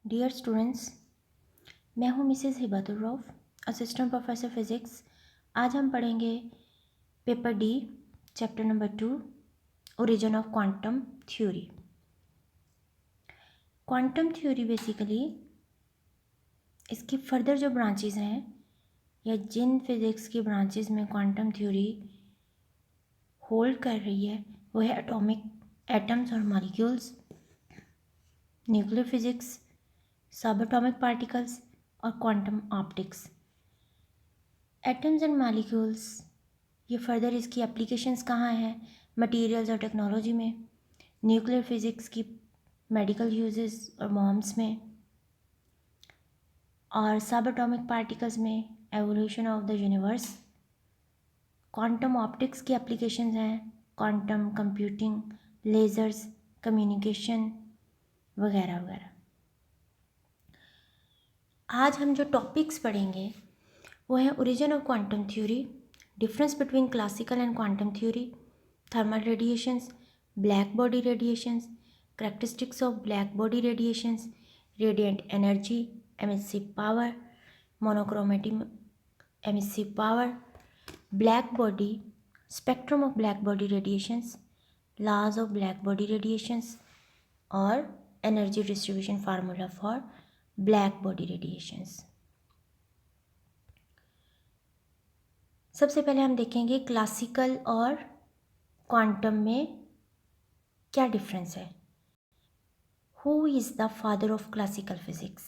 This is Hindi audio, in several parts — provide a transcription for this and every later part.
डियर स्टूडेंट्स, मैं हूँ Mrs Hibatur Rauf, assistant professor physics. आज हम पढ़ेंगे paper D, chapter number 2, origin of quantum theory. Quantum theory basically इसकी फर्दर जो ब्रांचेस हैं या जिन फिज़िक्स की ब्रांचेस में क्वांटम थ्योरी होल्ड कर रही है वो है एटम्स और molecules, nuclear physics, subatomic particles और quantum optics. Atoms and molecules, ये फर्दर इसकी एप्लीकेशंस कहाँ हैं? मटेरियल्स और टेक्नोलॉजी में, न्यूक्लियर फिज़िक्स की मेडिकल यूजेस और बॉम्ब्स में, और सबएटॉमिक पार्टिकल्स में evolution of the universe. Quantum optics की एप्लीकेशंस हैं क्वांटम कंप्यूटिंग, लेज़र्स, कम्युनिकेशन वगैरह वगैरह। आज हम जो टॉपिक्स पढ़ेंगे वो है origin of quantum theory, difference between classical and quantum theory, thermal radiations, black body radiations, characteristics of black body radiations, radiant energy, emissive power, monochromatic emissive power, black body, spectrum of black body radiations, laws of black body radiations और energy distribution formula for black body radiations. सबसे पहले हम देखेंगे क्लासिकल और क्वांटम में क्या डिफरेंस है। Who is the father of classical physics?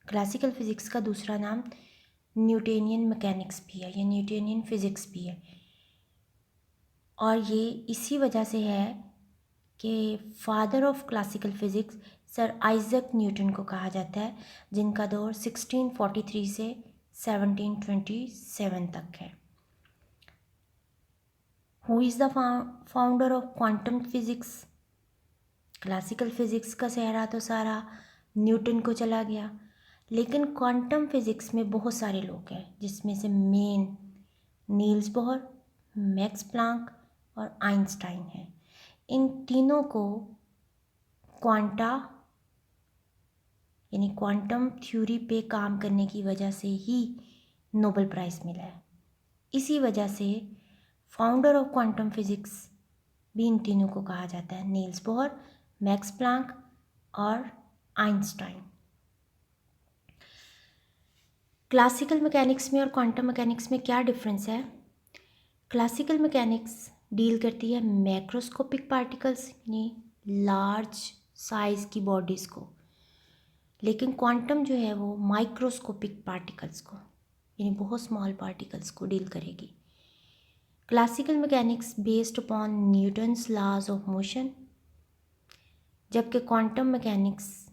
Classical physics का दूसरा नाम न्यूटोनियन मैकेनिक्स भी है या न्यूटोनियन फिज़िक्स भी है, और ये इसी वजह से है कि father of classical physics sir Isaac Newton को कहा जाता है, जिनका दौर 1643 से 1727 तक है। Who is the founder of quantum physics? Classical physics का सेहरा तो सारा न्यूटन को चला गया, लेकिन क्वांटम फिज़िक्स में बहुत सारे लोग हैं, जिसमें से main Niels Bohr, max Planck और आइंस्टाइन हैं। इन तीनों को क्वांटा यानी क्वांटम थ्योरी पे काम करने की वजह से ही नोबेल प्राइज़ मिला है। इसी वजह से फाउंडर ऑफ क्वांटम फिज़िक्स भी इन तीनों को कहा जाता है, नील्स बोहर, मैक्स प्लांक और आइंस्टाइन। क्लासिकल मैकेनिक्स में और क्वांटम मैकेनिक्स में क्या डिफरेंस है? क्लासिकल मैकेनिक्स डील करती है मैक्रोस्कोपिक पार्टिकल्स यानी लार्ज साइज़ की बॉडीज़ को, लेकिन क्वांटम जो है वो माइक्रोस्कोपिक पार्टिकल्स को यानी बहुत स्मॉल पार्टिकल्स को डील करेगी। Classical mechanics based upon Newton's laws of motion, जबकि क्वांटम मैकेनिक्स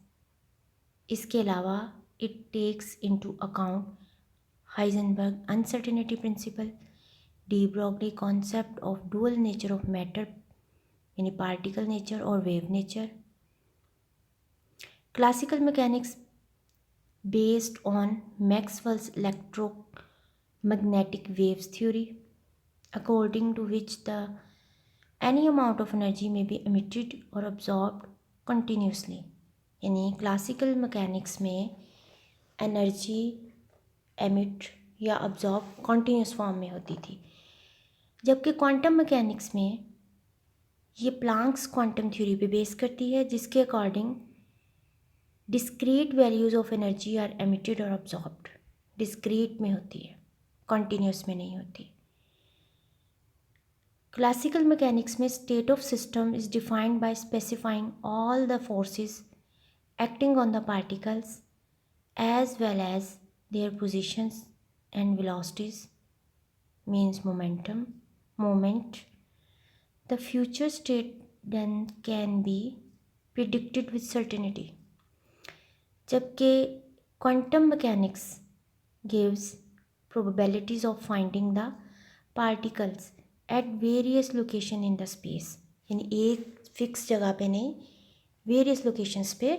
इसके अलावा it takes into account Heisenberg uncertainty principle, de Broglie concept of dual nature of matter यानी पार्टिकल नेचर और wave nature. Classical mechanics based on Maxwell's electromagnetic waves theory, according to which any amount of energy may be emitted or absorbed continuously। यानी क्लासिकल मैकेनिक्स में एनर्जी एमिट या अब्जॉर्ब कॉन्टीन्यूस फॉर्म में होती थी, जबकि क्वांटम मैकेनिक्स में ये प्लांक्स क्वांटम थ्योरी पे बेस करती है, जिसके according discrete values of energy are emitted और अब्जॉर्ब्ड। डिस्क्रीट में होती है, कॉन्टीन्यूस में नहीं होती। क्लासिकल मैकेनिक्स में state of system is defined by specifying all the forces acting on the particles as well as their positions and velocities, means moment. The future state then can be predicted with certainty, जबकि quantum mechanics gives probabilities of finding the particles at various location in the space, यानी एक फिक्स जगह पे नहीं, वेरियस लोकेशंस पे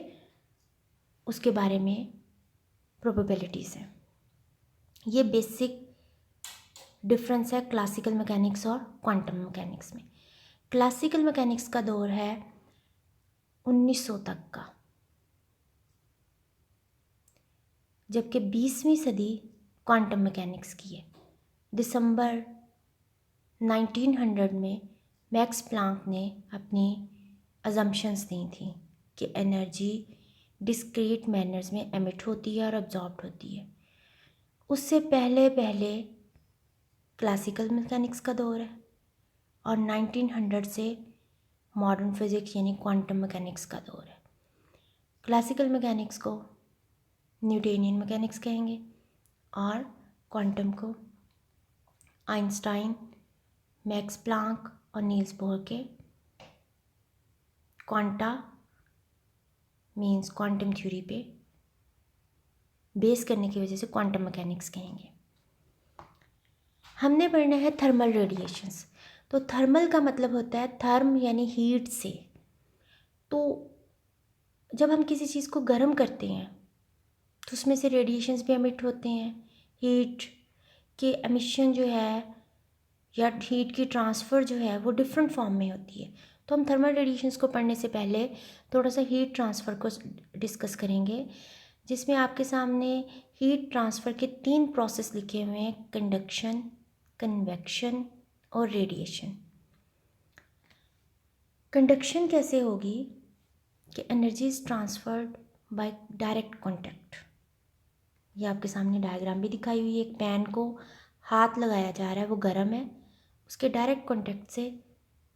उसके बारे में प्रोबेबिलिटीज़ हैं। ये बेसिक डिफरेंस है क्लासिकल मैकेनिक्स और क्वांटम मैकेनिक्स में। क्लासिकल मैकेनिक्स का दौर है 1900 तक का, जबकि 20वीं सदी क्वांटम मैकेनिक्स की है। दिसंबर 1900 में मैक्स प्लांक ने अपनी अजम्पशंस दी थी कि एनर्जी डिस्क्रीट मैनर्स में एमिट होती है और अब्जॉर्ब होती है। उससे पहले पहले क्लासिकल मैकेनिक्स का दौर है और 1900 से मॉडर्न फिज़िक्स यानी क्वांटम मैकेनिक्स का दौर है। क्लासिकल मैकेनिक्स को न्यूटोनियन मैकेनिक्स कहेंगे और क्वांटम को आइंस्टाइन, मैक्स प्लांक और नील्स बोर के क्वांटा मींस क्वांटम थ्योरी पे बेस करने की वजह से क्वांटम मैकेनिक्स कहेंगे। हमने पढ़ना है थर्मल रेडिएशंस। तो थर्मल का मतलब होता है थर्म यानी हीट से। तो जब हम किसी चीज़ को गर्म करते हैं तो उसमें से रेडिएशंस भी एमिट होते हैं। हीट के एमिशन जो है या हीट की ट्रांसफ़र जो है वो डिफरेंट फॉर्म में होती है। तो हम थर्मल रेडिएशंस को पढ़ने से पहले थोड़ा सा हीट ट्रांसफ़र को डिस्कस करेंगे, जिसमें आपके सामने हीट ट्रांसफ़र के 3 प्रोसेस लिखे हुए हैं: कंडक्शन, कन्वेक्शन और रेडिएशन। कंडक्शन कैसे होगी कि energy is transferred bye direct contact. ये आपके सामने डायग्राम भी दिखाई हुई है। एक पेन को हाथ लगाया जा रहा है, वो गर्म है, उसके डायरेक्ट कॉन्टैक्ट से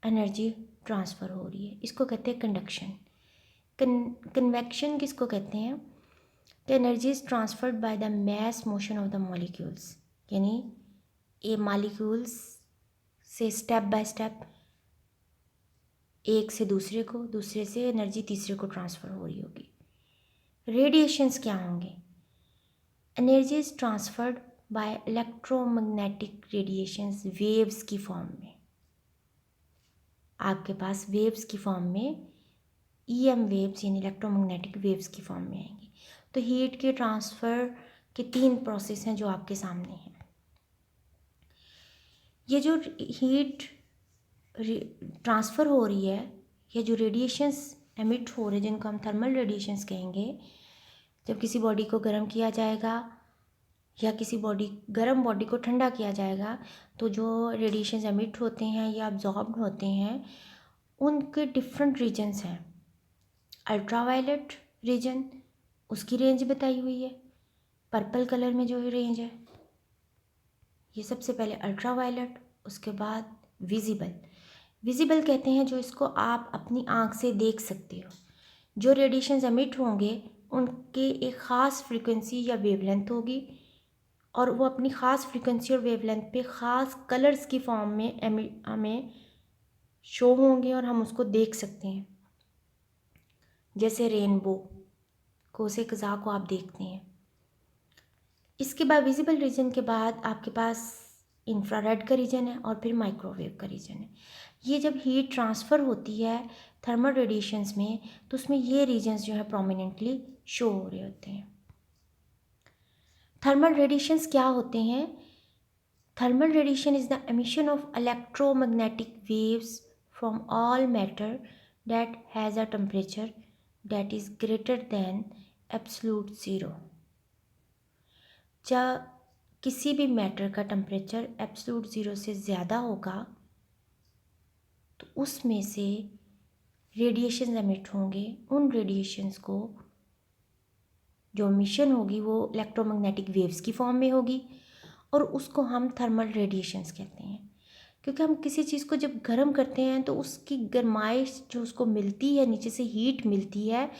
एनर्जी ट्रांसफ़र हो रही है। इसको कहते हैं कंडक्शन। कन्वेक्शन किसको कहते हैं कि energy is transferred by the mass motion of the molecules, यानी ये मॉलिक्यूल्स से स्टेप बाय स्टेप एक से दूसरे को, दूसरे से एनर्जी तीसरे को ट्रांसफ़र हो रही होगी। रेडिएशंस क्या होंगे? Energy is transferred bye electromagnetic radiations waves की फॉर्म में। आपके पास वेव्स की फॉर्म में EM वेव्स यानी इलेक्ट्रोमैग्नेटिक वेव्स की फॉर्म में आएंगी। तो हीट के ट्रांसफ़र के 3 प्रोसेस हैं जो आपके सामने हैं। ये जो हीट ट्रांसफ़र हो रही है या जो रेडिएशंस एमिट हो रहे हैं जिनको हम थर्मल रेडिएशंस कहेंगे, जब किसी बॉडी को गर्म किया जाएगा या किसी गर्म बॉडी को ठंडा किया जाएगा तो जो रेडिएशंस एमिट होते हैं या अब्जॉर्ब होते हैं उनके डिफरेंट रीजन्स हैं। अल्ट्रावायलेट रीजन, उसकी रेंज बताई हुई है पर्पल कलर में जो रेंज है। ये सबसे पहले अल्ट्रावायलेट, उसके बाद विजिबल कहते हैं जो इसको आप अपनी आँख से देख सकते हो। जो रेडिएशंस एमिट होंगे उनके एक ख़ास फ्रीक्वेंसी या वेवलेंथ होगी और वो अपनी ख़ास फ्रीक्वेंसी और वेवलेंथ पे ख़ास कलर्स की फॉर्म में हमें शो होंगे और हम उसको देख सकते हैं। जैसे रेनबो कोसे कज़ा को आप देखते हैं। इसके बाद विजिबल रीजन के बाद आपके पास इंफ्रारेड का रीजन है और फिर माइक्रोवेव का रीजन है। ये जब हीट ट्रांसफ़र होती है थर्मल रेडिएशंस में तो उसमें ये रीजन्स जो है प्रोमिनेंटली शो हो रहे होते हैं। थर्मल रेडिएशंस क्या होते हैं? Thermal radiation is the emission of electromagnetic waves from all matter that has a temperature that is greater than absolute zero. जब किसी भी मैटर का टेम्परेचर एब्सोल्यूट ज़ीरो से ज़्यादा होगा तो उसमें से रेडिएशन एमिट होंगे। उन रेडिएशंस को जो एमिशन होगी वो इलेक्ट्रोमैग्नेटिक वेव्स की फॉर्म में होगी और उसको हम थर्मल रेडिएशंस कहते हैं। क्योंकि हम किसी चीज़ को जब गर्म करते हैं तो उसकी गर्माइश जो उसको मिलती है, नीचे से हीट मिलती है,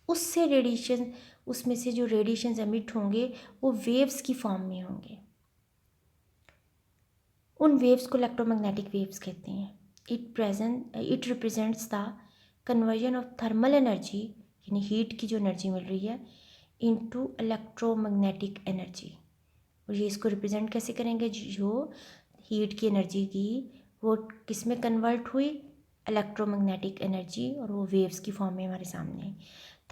उससे रेडिएशन, उसमें से जो रेडिएशंस एमिट होंगे वो वेव्स की फॉर्म में होंगे। उन वेव्स को इलेक्ट्रोमैग्नेटिक वेव्स कहते हैं। It represents the conversion of thermal energy यानी हीट की जो एनर्जी मिल रही है इनटू इलेक्ट्रोमैग्नेटिक एनर्जी। और ये इसको रिप्रेजेंट कैसे करेंगे? जो हीट की एनर्जी की वो किस में कन्वर्ट हुई? इलेक्ट्रोमैग्नेटिक एनर्जी, और वो वेव्स की फॉर्म में हमारे सामने है।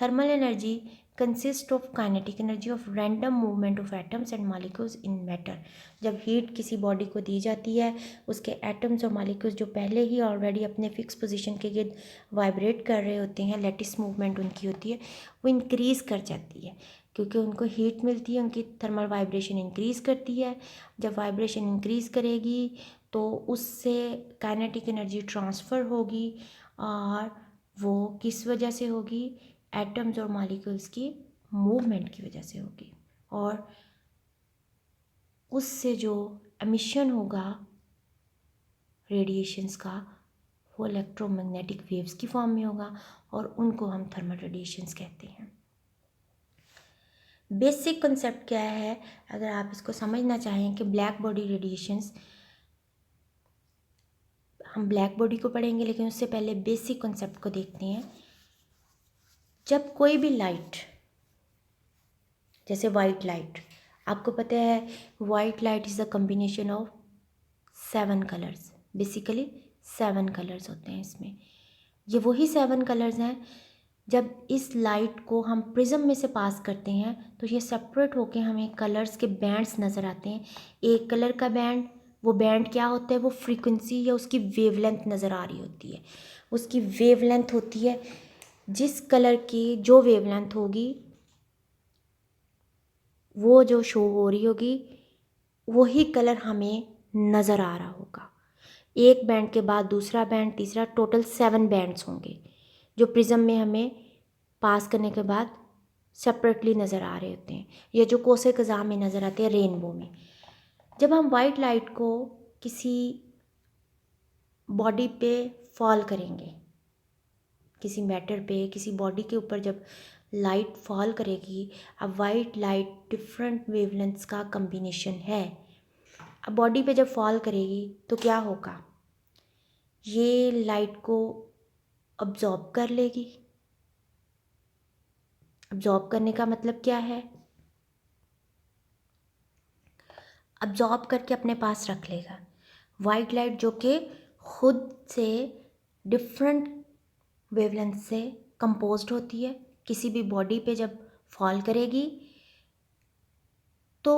Thermal energy consist of kinetic energy of random movement of atoms and molecules in matter. जब हीट किसी बॉडी को दी जाती है, उसके एटम्स और मॉलिक्यूल्स जो पहले ही ऑलरेडी अपने फिक्स पोजीशन के गिर्द वाइब्रेट कर रहे होते हैं, लेटिस मूवमेंट उनकी होती है, वो इंक्रीज़ कर जाती है क्योंकि उनको हीट मिलती है, उनकी थर्मल वाइब्रेशन इंक्रीज़ करती है। जब वाइब्रेशन इंक्रीज़ करेगी तो उससे काइनेटिक एनर्जी ट्रांसफ़र होगी, और वो किस वजह से होगी? एटम्स और मॉलिक्यूल्स की मूवमेंट की वजह से होगी। और उससे जो एमिशन होगा रेडिएशंस का, वो इलेक्ट्रोमैग्नेटिक वेव्स की फॉर्म में होगा, और उनको हम थर्मल रेडिएशंस कहते हैं। बेसिक कंसेप्ट क्या है, अगर आप इसको समझना चाहें कि ब्लैक बॉडी रेडिएशंस, हम ब्लैक बॉडी को पढ़ेंगे लेकिन उससे पहले बेसिक कंसेप्ट को देखते हैं। जब कोई भी लाइट, जैसे वाइट लाइट, आपको पता है white light is the combination of 7 colours, basically 7 colours होते हैं इसमें। ये वही 7 कलर्स हैं। जब इस लाइट को हम प्रिज्म में से पास करते हैं तो ये सेपरेट होके हमें कलर्स के बैंड्स नज़र आते हैं। एक कलर का बैंड, वो बैंड क्या होता है? वो फ्रीक्वेंसी या उसकी वेवलेंथ नज़र आ रही होती है। उसकी वेवलेंथ होती है, जिस कलर की जो वेवलेंथ होगी वो जो शो हो रही होगी वही कलर हमें नज़र आ रहा होगा। एक बैंड के बाद दूसरा बैंड, तीसरा, टोटल 7 बैंड्स होंगे जो प्रिज्म में हमें पास करने के बाद सेपरेटली नज़र आ रहे होते हैं, या जो कोसे कज़ा में नज़र आते हैं रेनबो में। जब हम वाइट लाइट को किसी बॉडी पे फॉल करेंगे, किसी मैटर पे, किसी बॉडी के ऊपर जब लाइट फॉल करेगी, अब वाइट लाइट डिफरेंट वेवलेंथ्स का कम्बिनेशन है। अब बॉडी पे जब फॉल करेगी तो क्या होगा? ये लाइट को अब्जॉर्ब कर लेगी। अब्जॉर्ब करने का मतलब क्या है? अब्जॉर्ब करके अपने पास रख लेगा। वाइट लाइट जो कि खुद से डिफरेंट वेवलेंथ से कंपोज्ड होती है, किसी भी बॉडी पे जब फॉल करेगी तो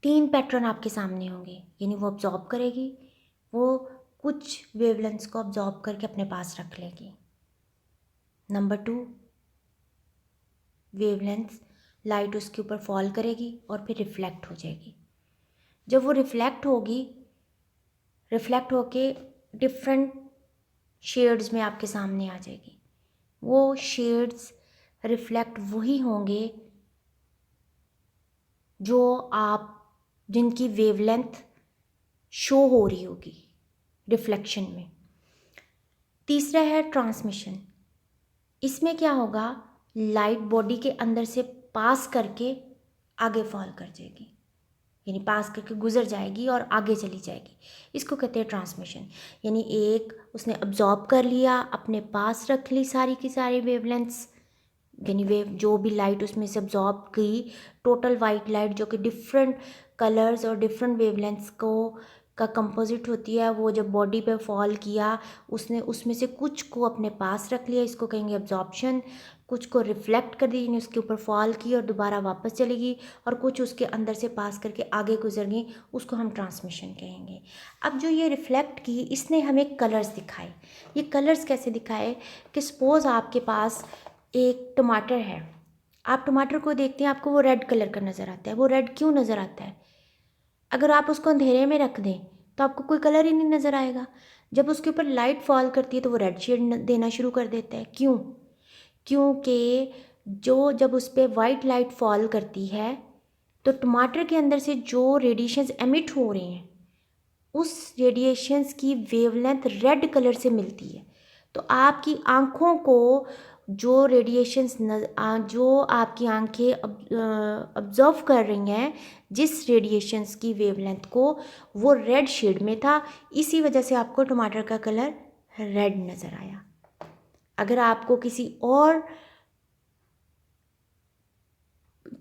3 पैटर्न आपके सामने होंगे, यानी वो अब्जॉर्ब करेगी, वो कुछ वेवलेंथ्स को अब्जॉर्ब करके अपने पास रख लेगी। नंबर 2, वेवलेंथ्स लाइट उसके ऊपर फॉल करेगी और फिर रिफ्लेक्ट हो जाएगी। जब वो रिफ्लेक्ट होगी, रिफ्लेक्ट होके डिफरेंट शेड्स में आपके सामने आ जाएगी। वो शेड्स रिफ्लेक्ट वही होंगे जो आप, जिनकी वेवलेंथ शो हो रही होगी रिफ्लेक्शन में। तीसरा है ट्रांसमिशन। इसमें क्या होगा? लाइट बॉडी के अंदर से पास करके आगे फॉल कर जाएगी, यानी पास करके गुजर जाएगी और आगे चली जाएगी। इसको कहते हैं ट्रांसमिशन। यानी एक उसने अब्जॉर्ब कर लिया, अपने पास रख ली सारी की सारी वेवलेंथ्स, यानी वेव जो भी लाइट उसमें से अब्जॉर्ब की, टोटल वाइट लाइट जो कि डिफरेंट कलर्स और डिफरेंट वेवलेंथ्स को का कंपोजिट होती है, वो जब बॉडी पे फॉल किया, उसने उसमें से कुछ को अपने पास रख लिया, इसको कहेंगे अब्जॉर्प्शन। कुछ को रिफ्लेक्ट कर दी, यानी उसके ऊपर फॉल की और दोबारा वापस चलेगी, और कुछ उसके अंदर से पास करके आगे गुजर गई, उसको हम ट्रांसमिशन कहेंगे। अब जो ये रिफ्लेक्ट की, इसने हमें कलर्स दिखाए। ये कलर्स कैसे दिखाए कि सपोज़ आपके पास एक टमाटर है, आप टमाटर को देखते हैं, आपको वो रेड कलर का नज़र आता है। वो रेड क्यों नज़र आता है? अगर आप उसको अंधेरे में रख दें तो आपको कोई कलर ही नहीं नज़र आएगा। जब उसके ऊपर लाइट फॉल करती है तो वो रेड शेड देना शुरू कर देता है। क्यों? क्योंकि जो जब उस पर वाइट लाइट फॉल करती है तो टमाटर के अंदर से जो रेडिएशंस एमिट हो रहे हैं, उस रेडिएशंस की वेवलेंथ रेड कलर से मिलती है। तो आपकी आँखों को जो रेडिएशंस जो आपकी आंखें ऑब्जर्व कर रही हैं, जिस रेडिएशंस की वेवलेंथ को, वो रेड शेड में था, इसी वजह से आपको टमाटर का कलर रेड नज़र आया। अगर आपको किसी और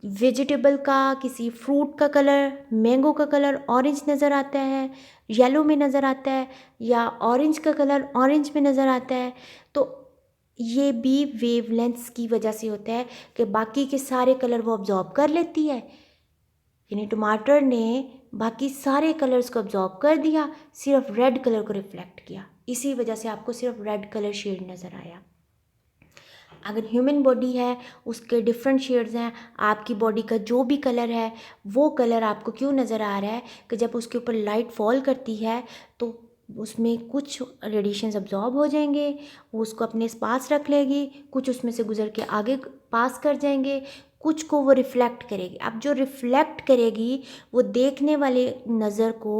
वेजिटेबल का, किसी फ्रूट का कलर, मैंगो का कलर ऑरेंज नज़र आता है, येलो में नज़र आता है, या ऑरेंज का कलर ऑरेंज में नज़र आता है, तो ये भी वेवलेंथ्स की वजह से होता है कि बाकी के सारे कलर वो अब्जॉर्ब कर लेती है, यानी टमाटर ने बाकी सारे कलर्स को अब्जॉर्ब कर दिया, सिर्फ रेड कलर को रिफ्लेक्ट किया, इसी वजह से आपको सिर्फ रेड कलर शेड नज़र आया। अगर ह्यूमन बॉडी है उसके डिफरेंट शेड्स हैं, आपकी बॉडी का जो भी कलर है वो कलर आपको क्यों नज़र आ रहा है कि जब उसके ऊपर लाइट फॉल करती है तो उसमें कुछ रेडिएशंस अब्जॉर्ब हो जाएंगे, वो उसको अपने पास रख लेगी, कुछ उसमें से गुजर के आगे पास कर जाएंगे, कुछ को वो रिफ्लेक्ट करेगी। अब जो रिफ्लेक्ट करेगी वो देखने वाले नज़र को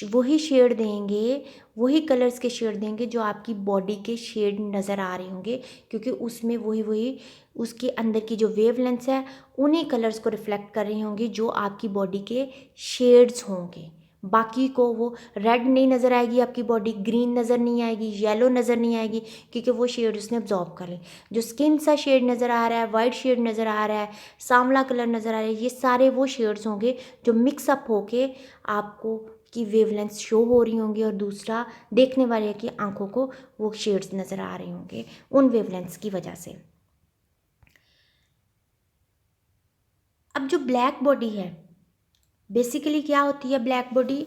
वही शेड देंगे, वही कलर्स के शेड देंगे जो आपकी बॉडी के शेड नज़र आ रहे होंगे, क्योंकि उसमें वही उसके अंदर की जो वेवलेंथ है उन्हीं कलर्स को रिफ्लेक्ट कर रही होंगी जो आपकी बॉडी के शेड्स होंगे। बाकी को वो रेड नहीं नज़र आएगी, आपकी बॉडी ग्रीन नज़र नहीं आएगी, येलो नज़र नहीं आएगी, क्योंकि वो शेड उसने अब्जॉर्ब कर ली। जो स्किन सा शेड नज़र आ रहा है, वाइट शेड नज़र आ रहा है, सांवला कलर नज़र आ रहा है, ये सारे वो शेड्स होंगे जो मिक्सअप होके आपको की वेवलेंथ शो हो रही होंगी, और दूसरा देखने वाले की आंखों को वो शेड्स नज़र आ रहे होंगे उन वेवलेंथ्स की वजह से। अब जो ब्लैक बॉडी है, बेसिकली क्या होती है ब्लैक बॉडी,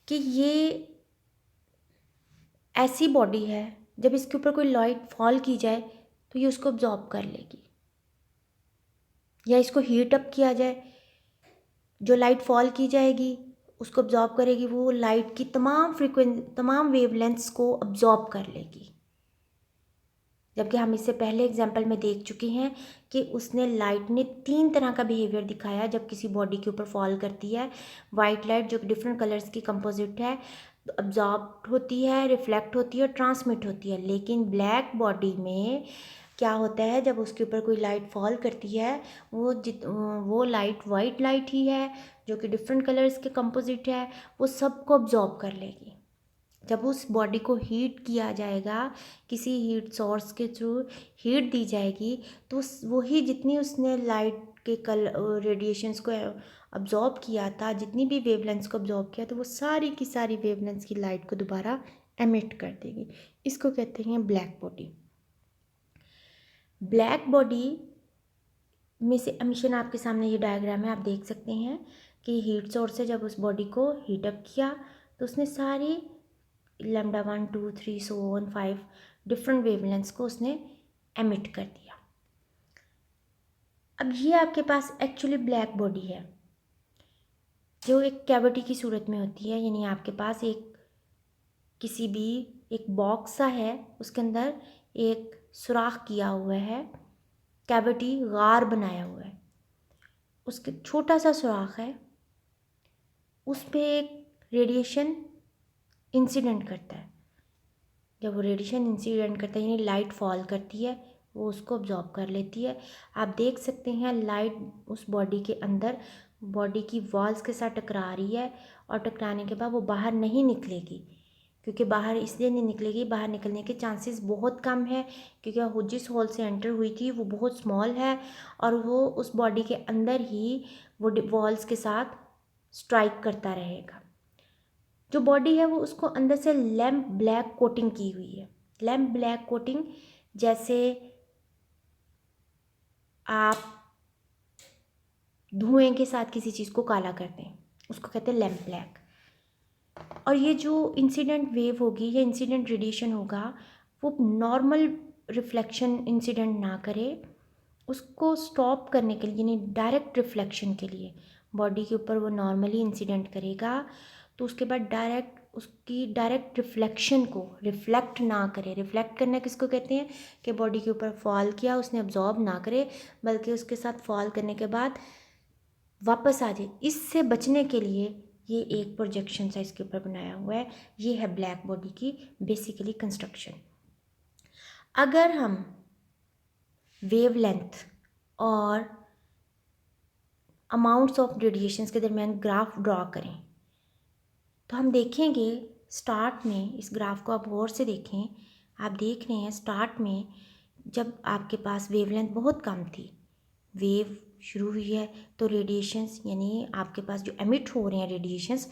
कि ये ऐसी बॉडी है जब इसके ऊपर कोई लाइट फॉल की जाए तो ये उसको अब्जॉर्ब कर लेगी, या इसको हीट अप किया जाए, जो लाइट फॉल की जाएगी उसको अब्जॉर्ब करेगी, वो लाइट की तमाम वेवलेंथ्स को अब्जॉर्ब कर लेगी। जबकि हम इससे पहले एग्जाम्पल में देख चुके हैं कि उसने लाइट ने 3 तरह का बिहेवियर दिखाया जब किसी बॉडी के ऊपर फॉल करती है। वाइट लाइट जो डिफरेंट कलर्स की कंपोजिट है, अब्जॉर्ब होती है, रिफ्लेक्ट होती है और ट्रांसमिट होती है। लेकिन ब्लैक बॉडी में क्या होता है, जब उसके ऊपर कोई लाइट फॉल करती है वो लाइट वाइट लाइट ही है जो कि डिफरेंट कलर्स के कंपोजिट है, वो सबको अब्जॉर्ब कर लेगी। जब उस बॉडी को हीट किया जाएगा, किसी हीट सोर्स के थ्रू हीट दी जाएगी, तो वही जितनी उसने लाइट के रेडिएशंस को अब्जॉर्ब किया था, जितनी भी वेवलेंथ्स को अब्जॉर्ब किया, तो वो सारी की सारी वेवलेंथ्स की लाइट को दोबारा एमिट कर देगी। इसको कहते हैं ब्लैक बॉडी। ब्लैक बॉडी में से एमिशन आपके सामने ये डायग्राम है, आप देख सकते हैं कि हीट सोर्स से जब उस बॉडी को हीट अप किया तो उसने सारी lambda 1 2 3 so on 5 different wavelengths को उसने एमिट कर दिया। अब ये आपके पास एक्चुअली ब्लैक बॉडी है जो एक कैविटी की सूरत में होती है, यानी आपके पास किसी भी एक बॉक्स सा है, उसके अंदर एक सुराख किया हुआ है, कैविटी गार बनाया हुआ है, उसके छोटा सा सुराख है, उस पर एक रेडिएशन इंसिडेंट करता है। जब वो रेडिएशन इंसिडेंट करता है यानी लाइट फॉल करती है, वो उसको अब्जॉर्ब कर लेती है। आप देख सकते हैं लाइट उस बॉडी के अंदर बॉडी की वॉल्स के साथ टकरा रही है, और टकराने के बाद वो बाहर नहीं निकलेगी, क्योंकि बाहर इसलिए नहीं निकलेगी, बाहर निकलने के चांसेस बहुत कम है, क्योंकि वो जिस हॉल से एंटर हुई थी वो बहुत स्मॉल है, और वो उस बॉडी के अंदर ही वो वॉल्स के साथ स्ट्राइक करता रहेगा। जो बॉडी है वो उसको अंदर से लैम्प ब्लैक कोटिंग की हुई है। लैम्प ब्लैक कोटिंग जैसे आप धुएं के साथ किसी चीज़ को काला करते हैं, उसको कहते हैं लैम्प ब्लैक। और ये जो इंसिडेंट वेव होगी या इंसिडेंट रेडिएशन होगा वो नॉर्मल रिफ्लेक्शन इंसिडेंट ना करे, उसको स्टॉप करने के लिए यानी डायरेक्ट रिफ्लेक्शन के लिए बॉडी के ऊपर वो नॉर्मली इंसिडेंट करेगा, तो उसके बाद उसकी डायरेक्ट रिफ्लेक्शन को रिफ्लेक्ट ना करे। रिफ्लेक्ट करना किसको कहते हैं कि बॉडी के ऊपर फॉल किया उसने अब्जॉर्ब ना करे, बल्कि उसके साथ फॉल करने के बाद वापस आ जाए। इससे बचने के लिए ये एक प्रोजेक्शन सा इसके ऊपर बनाया हुआ है। ये है ब्लैक बॉडी की बेसिकली कंस्ट्रक्शन। अगर हम वेवलेंथ और अमाउंट्स ऑफ रेडिएशंस के दरमियान ग्राफ ड्रॉ करें तो हम देखेंगे स्टार्ट में, इस ग्राफ को आप गौर से देखें, आप देख रहे हैं स्टार्ट में जब आपके पास वेवलेंथ बहुत कम थी, वेव शुरू हुई है तो रेडिएशंस यानी आपके पास जो एमिट हो रहे हैं रेडिएशंस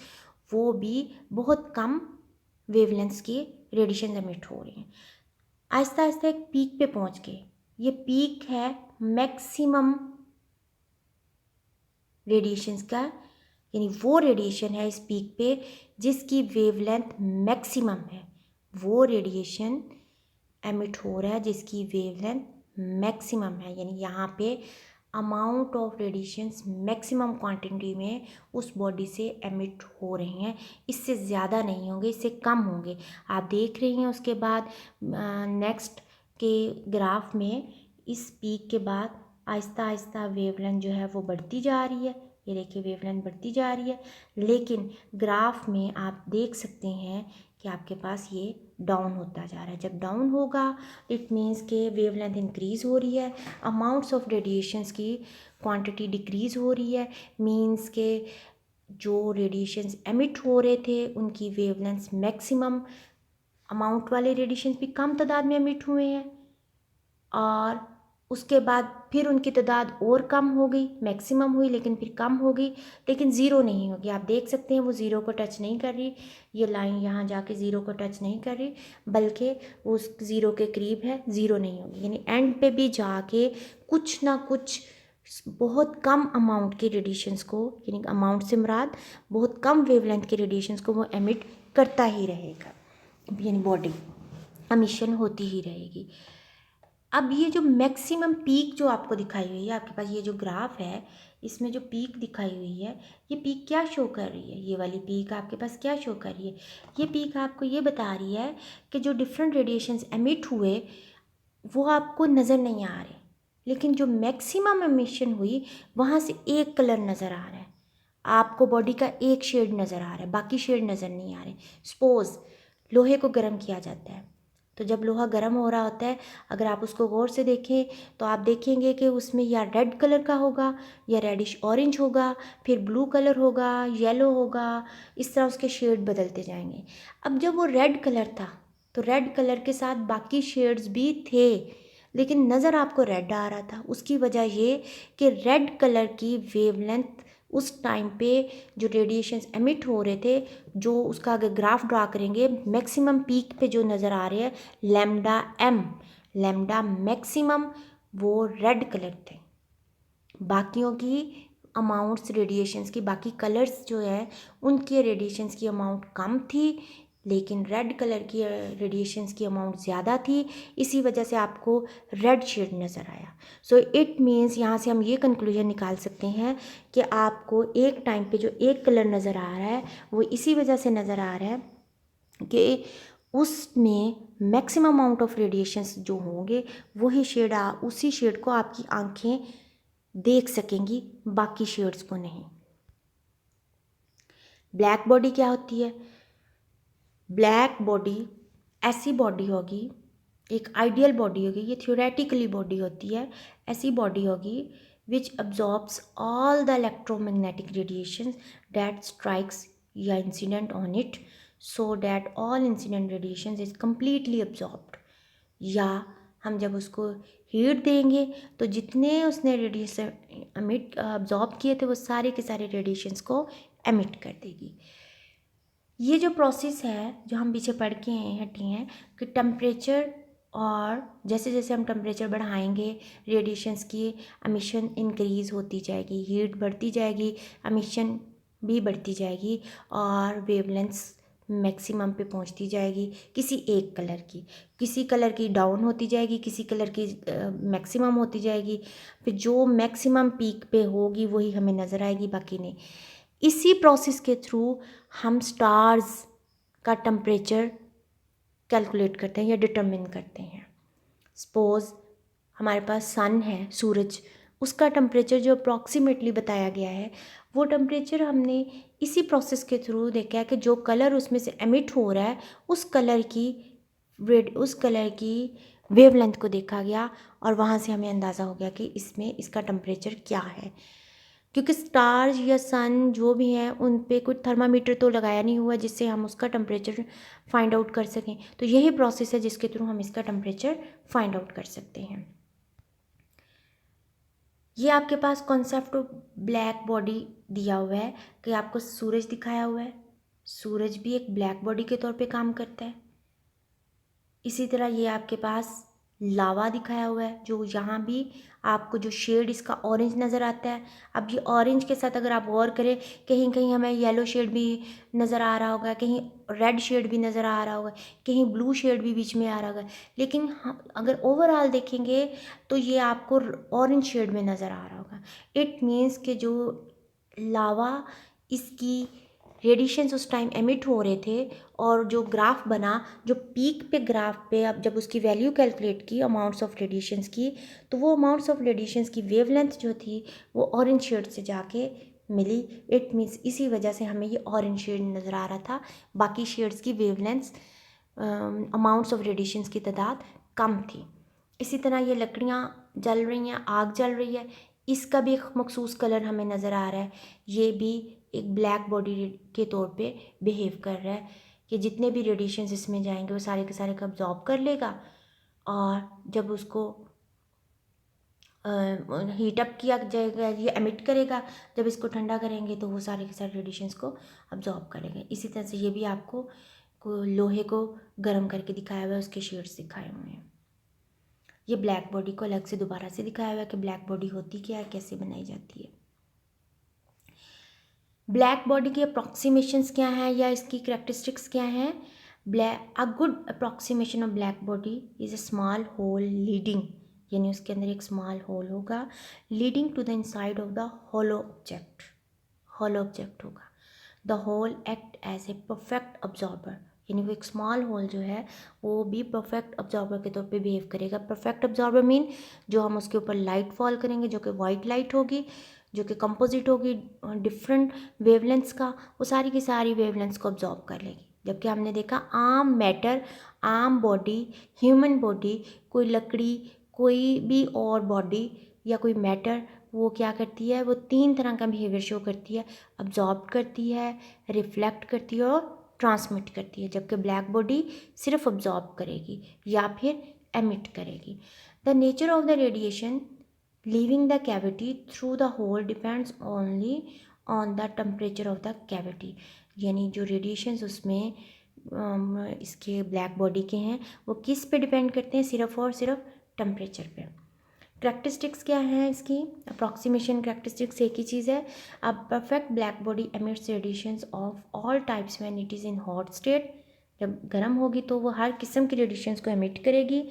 वो भी बहुत कम वेवलेंथ्स के रेडिएशन एमिट हो रहे हैं। आहिस्ता आहिस्ता एक पीक पे पहुंच गए। ये पीक है मैक्सिमम रेडिएशंस का, यानी वो रेडिएशन है इस पीक पे जिसकी वेवलेंथ मैक्सिमम है। वो रेडिएशन एमिट हो रहा है जिसकी वेवलेंथ मैक्सिमम है, यानी यहाँ पे amount of radiations maximum quantity में उस बॉडी से एमिट हो रहे हैं। इससे ज़्यादा नहीं होंगे, इससे कम होंगे। आप देख रही हैं उसके बाद नेक्स्ट के ग्राफ में इस पीक के बाद आहिस्ता आहिस्ता वेवलेंथ जो है वो बढ़ती जा रही है। ये देखिए वेवलेंथ बढ़ती जा रही है, लेकिन ग्राफ में आप देख सकते हैं कि आपके पास ये डाउन होता जा रहा है। जब डाउन होगा इट मीन्स के वेवलेंथ इंक्रीज़ हो रही है, अमाउंट्स ऑफ रेडिएशंस की क्वांटिटी डिक्रीज़ हो रही है। मीन्स के जो रेडिएशंस एमिट हो रहे थे उनकी वेवलेंथ्स मैक्सिमम अमाउंट वाले रेडिएशंस भी कम तादाद में एमिट हुए हैं, और उसके बाद फिर उनकी तादाद और कम हो गई, मैक्सिमम हुई लेकिन फिर कम हो गई, लेकिन ज़ीरो नहीं होगी। आप देख सकते हैं वो ज़ीरो को टच नहीं कर रही, ये लाइन यहाँ जाके ज़ीरो को टच नहीं कर रही, बल्कि वो उस ज़ीरो के करीब है, ज़ीरो नहीं होगी। यानी एंड पे भी जाके कुछ ना कुछ बहुत कम अमाउंट के रेडिएशंस को, यानी अमाउंट से मुराद बहुत कम वेवलेंथ के रेडिएशंस को वो एमिट करता ही रहेगा, यानी बॉडी एमिशन होती ही रहेगी। अब ये जो मैक्सिमम पीक जो आपको दिखाई हुई है, आपके पास ये जो ग्राफ है इसमें जो पीक दिखाई हुई है, ये पीक क्या शो कर रही है? ये वाली पीक आपके पास क्या शो कर रही है? ये पीक आपको ये बता रही है कि जो डिफरेंट रेडिएशंस एमिट हुए वो आपको नज़र नहीं आ रहे, लेकिन जो मैक्सिमम एमिशन हुई वहाँ से एक कलर नज़र आ रहा है आपको, बॉडी का एक शेड नज़र आ रहा है, बाकी शेड नज़र नहीं आ रहे। सपोज़ लोहे को गर्म किया जाता है, तो जब लोहा गर्म हो रहा होता है, अगर आप उसको गौर से देखें तो आप देखेंगे कि उसमें या रेड कलर का होगा या रेडिश ऑरेंज होगा, फिर ब्लू कलर होगा, येलो होगा, इस तरह उसके शेड बदलते जाएंगे। अब जब वो रेड कलर था तो रेड कलर के साथ बाकी शेड्स भी थे, लेकिन नज़र आपको रेड आ रहा था। उसकी वजह ये कि रेड कलर की वेवलेंथ उस टाइम पे जो रेडिएशंस एमिट हो रहे थे, जो उसका अगर ग्राफ ड्रा करेंगे मैक्सिमम पीक पे जो नज़र आ रहे हैं लैम्डा एम, लैम्डा मैक्सिमम, वो रेड कलर थे। बाकियों की अमाउंट्स रेडिएशंस की, बाकी कलर्स जो है उनके रेडिएशंस की अमाउंट कम थी, लेकिन रेड कलर की रेडिएशंस की अमाउंट ज़्यादा थी। इसी वजह से आपको रेड शेड नज़र आया। सो इट मीन्स यहाँ से हम ये कंक्लूजन निकाल सकते हैं कि आपको एक टाइम पे जो एक कलर नज़र आ रहा है वो इसी वजह से नज़र आ रहा है कि उसमें मैक्सिमम अमाउंट ऑफ रेडिएशंस जो होंगे वही शेड उसी शेड को आपकी आंखें देख सकेंगी, बाकी शेड्स को नहीं। ब्लैक बॉडी क्या होती है? ब्लैक बॉडी ऐसी बॉडी होगी, एक आइडियल बॉडी होगी, ये थ्योरेटिकली बॉडी होती है, ऐसी बॉडी होगी which absorbs all the electromagnetic radiation that strikes या incident on it, so that all incident radiation is completely absorbed. या हम जब उसको हीट देंगे तो जितने उसने रेडिएशन एमिट अब्जॉर्ब किए थे वो सारे के सारे रेडिएशंस को एमिट कर देगी। ये जो प्रोसेस है जो हम पीछे पढ़ के हटे हैं कि टेम्परेचर, और जैसे जैसे हम टेम्परेचर बढ़ाएंगे रेडिएशंस की एमिशन इंक्रीज़ होती जाएगी, हीट बढ़ती जाएगी, एमिशन भी बढ़ती जाएगी, और वेवलेंथ्स मैक्सिमम पे पहुंचती जाएगी। किसी एक कलर की, किसी कलर की डाउन होती जाएगी, किसी कलर की मैक्सिमम होती जाएगी, फिर जो मैक्सिमम पीक पे होगी वही हमें नज़र आएगी, बाकी नहीं। इसी प्रोसेस के थ्रू हम स्टार्स का टेम्परेचर कैलकुलेट करते हैं या डिटरमिन करते हैं। सपोज़ हमारे पास सन है, सूरज, उसका टेम्परेचर जो अप्रॉक्सीमेटली बताया गया है वो टेम्परेचर हमने इसी प्रोसेस के थ्रू देखा है कि जो कलर उसमें से एमिट हो रहा है उस कलर की वेवलेंथ को देखा गया, और वहाँ से हमें अंदाज़ा हो गया कि इसमें इसका टेम्परेचर क्या है। क्योंकि स्टार्स या सन जो भी हैं उन पे कुछ थर्मामीटर तो लगाया नहीं हुआ जिससे हम उसका टेम्परेचर फाइंड आउट कर सकें, तो यही प्रोसेस है जिसके थ्रू हम इसका टेम्परेचर फाइंड आउट कर सकते हैं। ये आपके पास कॉन्सेप्ट ब्लैक बॉडी दिया हुआ है कि आपको सूरज दिखाया हुआ है, सूरज भी एक ब्लैक बॉडी के तौर पे काम करता है। इसी तरह ये आपके पास लावा दिखाया हुआ है, जो यहाँ भी आपको जो शेड इसका ऑरेंज नज़र आता है। अब ये ऑरेंज के साथ अगर आप गौर करें, कहीं कहीं हमें येलो शेड भी नज़र आ रहा होगा, कहीं रेड शेड भी नज़र आ रहा होगा, कहीं ब्लू शेड भी बीच में आ रहा होगा, लेकिन हम अगर ओवरऑल देखेंगे तो ये आपको ऑरेंज शेड में नज़र आ रहा होगा। इट मीन्स कि जो लावा इसकी रेडिएशंस उस टाइम एमिट हो रहे थे, और जो ग्राफ बना, जो पीक पे ग्राफ पे अब जब उसकी वैल्यू कैलकुलेट की अमाउंट्स ऑफ रेडिएशंस की, तो वो अमाउंट्स ऑफ रेडिएशंस की वेवलेंथ जो थी वो ऑरेंज शेड से जाके मिली। इट मीन्स इसी वजह से हमें ये ऑरेंज शेड नज़र आ रहा था, बाकी शेड्स की वेवलेंथ्स अमाउंट्स ऑफ रेडिएशंस की तादाद कम थी। इसी तरह ये लकड़ियाँ जल रही हैं, आग जल रही है, इसका भी एक मखसूस कलर हमें नज़र आ रहा है। ये भी एक ब्लैक बॉडी के तौर पे बिहेव कर रहा है कि जितने भी रेडिएशंस इसमें जाएंगे वो सारे के सारे को अब्जॉर्ब कर लेगा, और जब उसको हीट अप किया जाएगा ये एमिट करेगा, जब इसको ठंडा करेंगे तो वो सारे के सारे रेडिएशंस को अब्जॉर्ब करेंगे। इसी तरह से ये भी आपको लोहे को गर्म करके दिखाया हुआ है, उसके शेड्स दिखाए हुए हैं। ये ब्लैक बॉडी को अलग से दोबारा से दिखाया हुआ है कि ब्लैक बॉडी होती क्या है, कैसे बनाई जाती है। ब्लैक बॉडी की अप्रॉक्सीमेशंस क्या हैं या इसकी करेक्टरिस्टिक्स क्या हैं? A good approximation of black body is a small hole leading, यानी उसके अंदर एक स्मॉल होल होगा, leading to the inside of the hollow object होगा। The hole act as a perfect absorber, यानी वो एक स्मॉल होल जो है वो भी परफेक्ट ऑब्जॉर्बर के तौर पे बिहेव करेगा। परफेक्ट ऑब्जॉर्बर मीन जो हम उसके ऊपर लाइट फॉल करेंगे जो कि वाइट लाइट होगी, जो कि कंपोजिट होगी डिफरेंट वेवलेंथ्स का, वो सारी की सारी वेवलेंथ्स को ऑब्जॉर्व कर लेगी। जबकि हमने देखा आम मैटर, आम बॉडी, ह्यूमन बॉडी, कोई लकड़ी, कोई भी और बॉडी या कोई मैटर, वो क्या करती है, वो तीन तरह का बिहेवियर शो करती है, अब्जॉर्ब करती है, रिफ्लेक्ट करती है और ट्रांसमिट करती है। जबकि ब्लैक बॉडी सिर्फ अब्जॉर्ब करेगी या फिर एमिट करेगी। The nature of the radiation leaving the cavity through the hole depends only on the temperature of the cavity, यानी जो रेडिएशंस उसमें इसके ब्लैक बॉडी के हैं वो किस पे डिपेंड करते हैं, सिर्फ और सिर्फ टेम्परेचर पे। करेक्टरिस्टिक्स क्या है इसकी? अप्रॉक्सीमेशन करेक्टरिस्टिक्स एक ही चीज़ है। अब perfect black body emits radiations of all types when it is in hot state, जब गर्म होगी तो वो हर किस्म की रेडिएशंस को एमिट करेगी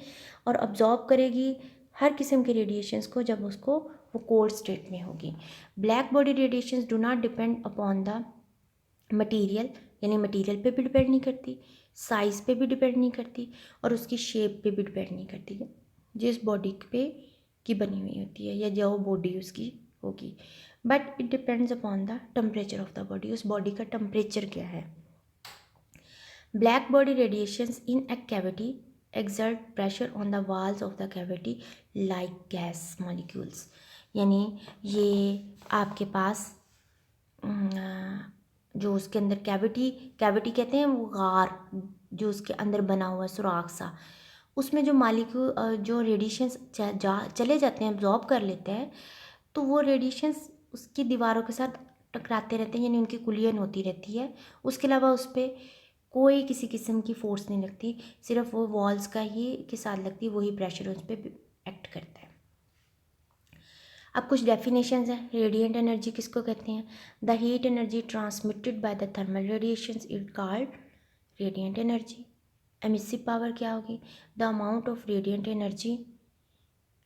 और अब्जॉर्ब करेगी हर किस्म के रेडिएशंस को जब उसको वो कोल्ड स्टेट में होगी। Black body radiations do not depend upon the material, यानी मटीरियल पे भी डिपेंड नहीं करती, साइज़ पे भी डिपेंड नहीं करती और उसकी शेप पे भी डिपेंड नहीं करती, जिस बॉडी पे की बनी हुई होती है या जो बॉडी उसकी होगी, but it depends upon the temperature of the body, उस बॉडी का टेम्परेचर क्या है। Black body radiations in A cavity exert pressure on the walls of the cavity like gas molecules, यानी ये आपके पास जो उसके अंदर कैविटी कहते हैं वो गार जो उसके अंदर बना हुआ सुराख सा, उसमें जो मालिक्यूल जो रेडिएशंस चले जाते हैं, अब्जॉर्ब कर लेते हैं, तो वो रेडिएशंस उसकी दीवारों के साथ टकराते रहते हैं, यानी उनकी कुलियन होती रहती है। उसके अलावा उस पर कोई किसी किस्म की फोर्स नहीं लगती, सिर्फ वो वॉल्स का ही के साथ लगती है, वही प्रेशर उस पर एक्ट करता है। अब कुछ डेफिनेशंस हैं। रेडिएंट एनर्जी किसको कहते हैं? The heat energy transmitted by the thermal radiations is called radiant energy. Emissive power क्या होगी? The amount of radiant energy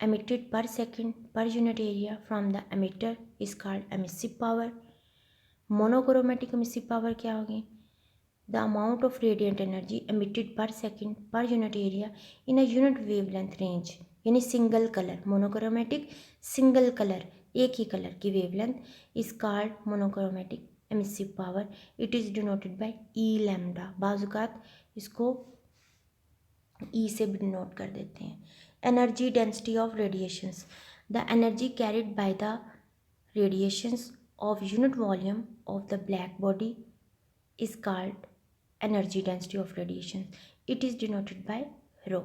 emitted per second per unit area from the emitter is called emissive power. Monochromatic emissive power क्या होगी? The amount of radiant energy emitted per second per unit area in a unit wavelength range, यानी single colour, monochromatic single colour, एक ही कलर की wavelength is called monochromatic emissive power. It is denoted by E lambda, बाजुकात इसको ई से भी डिनोट कर देते हैं। Energy density of radiations, the energy carried by the radiations of unit volume of the black body is called energy density of radiation. It is denoted by rho.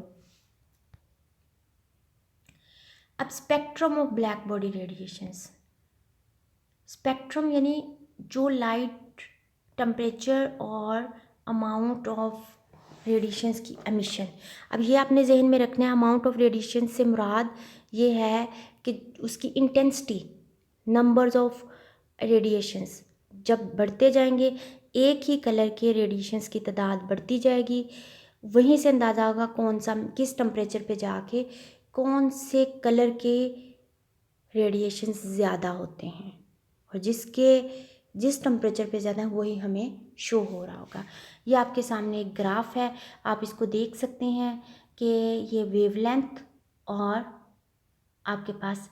अब spectrum of black body radiations. Spectrum यानी जो लाइट टेम्परेचर और अमाउंट ऑफ रेडिएशंस की एमिशन। अब ये आपने जहन में रखना है, अमाउंट ऑफ रेडिएशन से मुराद ये है कि उसकी इंटेंसिटी, नंबर्स ऑफ रेडिएशंस जब बढ़ते जाएंगे, एक ही कलर के रेडिएशंस की तादाद बढ़ती जाएगी, वहीं से अंदाज़ा होगा कौन सा किस टेम्परेचर पे जाके कौन से कलर के रेडिएशंस ज़्यादा होते हैं, और जिस टेम्परेचर पे ज़्यादा है वही हमें शो हो रहा होगा। ये आपके सामने एक ग्राफ है, आप इसको देख सकते हैं कि ये वेवलेंथ और आपके पास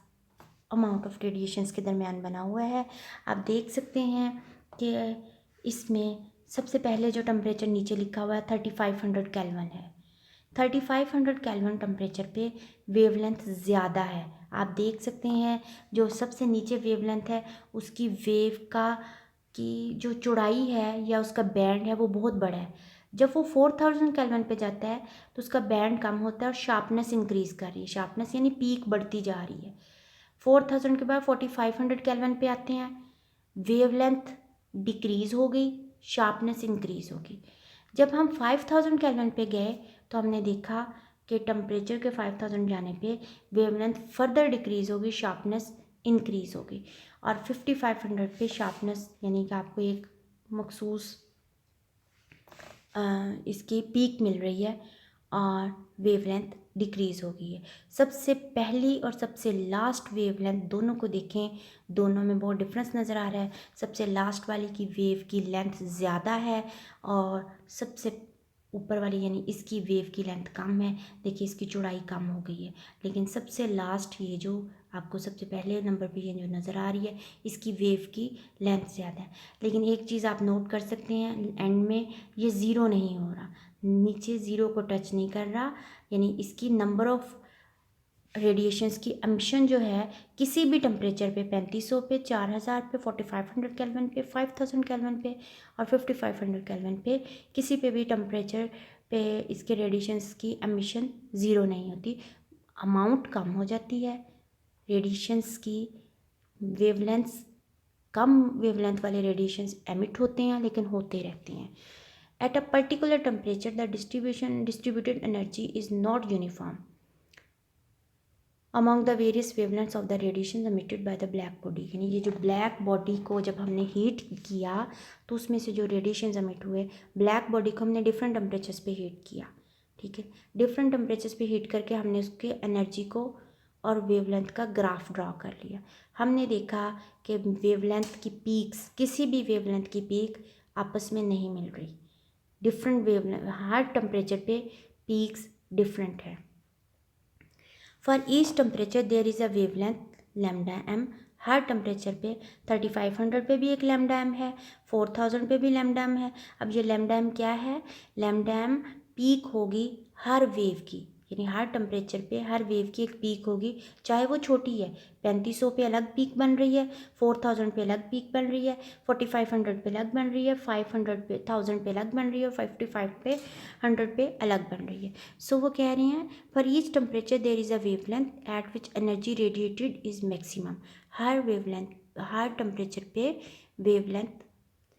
अमाउंट ऑफ रेडिएशंस के दरमियान बना हुआ है। आप देख सकते हैं कि इसमें सबसे पहले जो टेम्परेचर नीचे लिखा हुआ है 3500 केल्विन है। 3500 केल्विन टेम्परेचर पे वेवलेंथ ज़्यादा है। आप देख सकते हैं जो सबसे नीचे वेवलेंथ है उसकी वेव की जो चौड़ाई है या उसका बैंड है वो बहुत बड़ा है। जब वो 4000 केल्विन पे जाता है तो उसका बैंड कम होता है और शार्पनेस इंक्रीज़ कर रही है। शार्पनेस यानी पीक बढ़ती जा रही है। 4000 के बाद 4500 केल्विन पे आते हैं, वेवलेंथ डिक्रीज़ हो गई, शार्पनेस इंक्रीज़ होगी। जब हम 5000 केल्विन पे गए तो हमने देखा कि टेम्परेचर के 5000 जाने पे वेवलेंथ फर्दर डिक्रीज़ होगी, शार्पनेस इंक्रीज़ होगी, और 5500 पे शार्पनेस यानी कि आपको एक मखसूस इसकी पीक मिल रही है और वेवलेंथ डिक्रीज़ हो गई है। सबसे पहली और सबसे लास्ट वेवलेंथ दोनों को देखें, दोनों में बहुत डिफरेंस नज़र आ रहा है। सबसे लास्ट वाली की वेव की लेंथ ज़्यादा है और सबसे ऊपर वाली यानी इसकी वेव की लेंथ कम है। देखिए इसकी चौड़ाई कम हो गई है, लेकिन सबसे लास्ट ये जो आपको सबसे पहले नंबर पे ये जो नज़र आ रही है इसकी वेव की लेंथ ज़्यादा है। लेकिन एक चीज़ आप नोट कर सकते हैं, एंड में ये ज़ीरो नहीं हो रहा, नीचे ज़ीरो को टच नहीं कर रहा, यानी इसकी नंबर ऑफ रेडिएशंस की एमिशन जो है किसी भी टेम्परेचर पे 3500 पे, 4000 पे, 4500 केल्विन पे, 5000 केल्विन पे और 5500 केल्विन पे, किसी पे भी टेम्परेचर पे इसके रेडिएशंस की एमिशन ज़ीरो नहीं होती, अमाउंट कम हो जाती है। रेडिएशंस की वेवलेंथ्स कम वेवलेंथ वाले रेडिएशंस एमिट होते हैं लेकिन होते रहते हैं। At a particular temperature the distributed energy is not uniform among the various wavelengths of the radiation emitted by the black body. यानी ये जो ब्लैक बॉडी को जब हमने हीट किया तो उसमें से जो रेडिएशन एमिट हुए, ब्लैक बॉडी को हमने डिफरेंट टेम्परेचर्स पे हीट किया, ठीक है। डिफरेंट टेम्परेचर्स पे हीट करके हमने उसके एनर्जी को और वेवलेंथ का ग्राफ ड्रॉ कर लिया। हमने देखा कि वेवलेंथ की पीक्स, किसी भी वेवलेंथ की पीक आपस में नहीं मिल रही, डिफरेंट वेवलेंथ, हर टेम्परेचर पे पीक्स डिफरेंट है। For each temperature there is a wavelength lambda m. हर टेम्परेचर पे 3500 पे भी एक लैम्डा एम है, 4000 पे भी लैम्डा एम है। अब ये लैम्डा एम क्या है? लैम्डा एम पीक होगी हर वेव की, यानी हर टेम्परेचर पे हर वेव की एक पीक होगी, चाहे वो छोटी है। 3500 पे अलग पीक बन रही है, 4000 पे अलग पीक बन रही है, 4500 पे अलग बन रही है, 500 पे 1000 पे अलग बन रही है और 55 पे 100 पे अलग बन रही है। सो वो कह रहे हैं for each temperature there is a wavelength at which energy radiated is maximum. हर वेवलेंथ, हर टेम्परेचर पे वेवलेंथ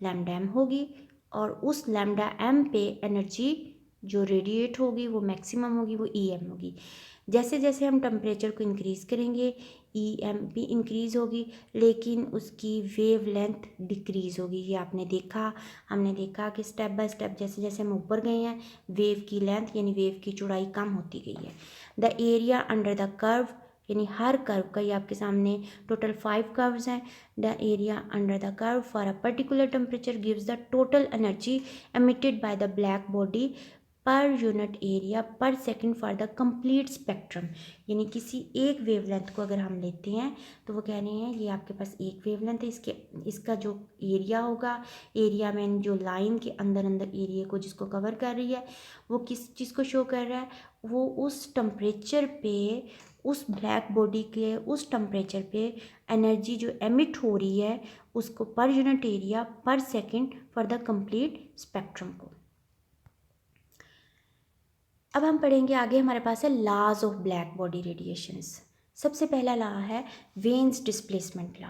लैम्डा एम होगी और उस लैम्डा एम पे एनर्जी जो रेडिएट होगी वो मैक्सिमम होगी, वो ई एम होगी। जैसे जैसे हम टेम्परेचर को इंक्रीज़ करेंगे ई एम भी इंक्रीज़ होगी, लेकिन उसकी वेव लेंथ डिक्रीज़ होगी। ये आपने देखा, हमने देखा कि स्टेप बाय स्टेप जैसे जैसे हम ऊपर गए हैं वेव की लेंथ यानी वेव की चौड़ाई कम होती गई है। The area under the curve, यानी हर कर्व का, ये आपके सामने टोटल 5 कर्व्स हैं। The area under the curve for a particular temperature gives the total energy emitted by the black body per unit area पर second for the complete spectrum. यानी किसी एक वेवलेंथ को अगर हम लेते हैं तो वो कह रहे हैं ये आपके पास एक वेवलेंथ है, इसका जो एरिया होगा, एरिया में जो लाइन के अंदर अंदर एरिया को जिसको कवर कर रही है वो किस चीज़ को शो कर रहा है, वो उस टेम्परेचर पे, उस ब्लैक बॉडी के उस टेम्परेचर पे एनर्जी जो एमिट हो रही है उसको पर यूनिट एरिया पर second for the complete spectrum को। अब हम पढ़ेंगे आगे, हमारे पास है laws of black body radiations. सबसे पहला लॉ है वेन्स डिस्प्लेसमेंट लॉ,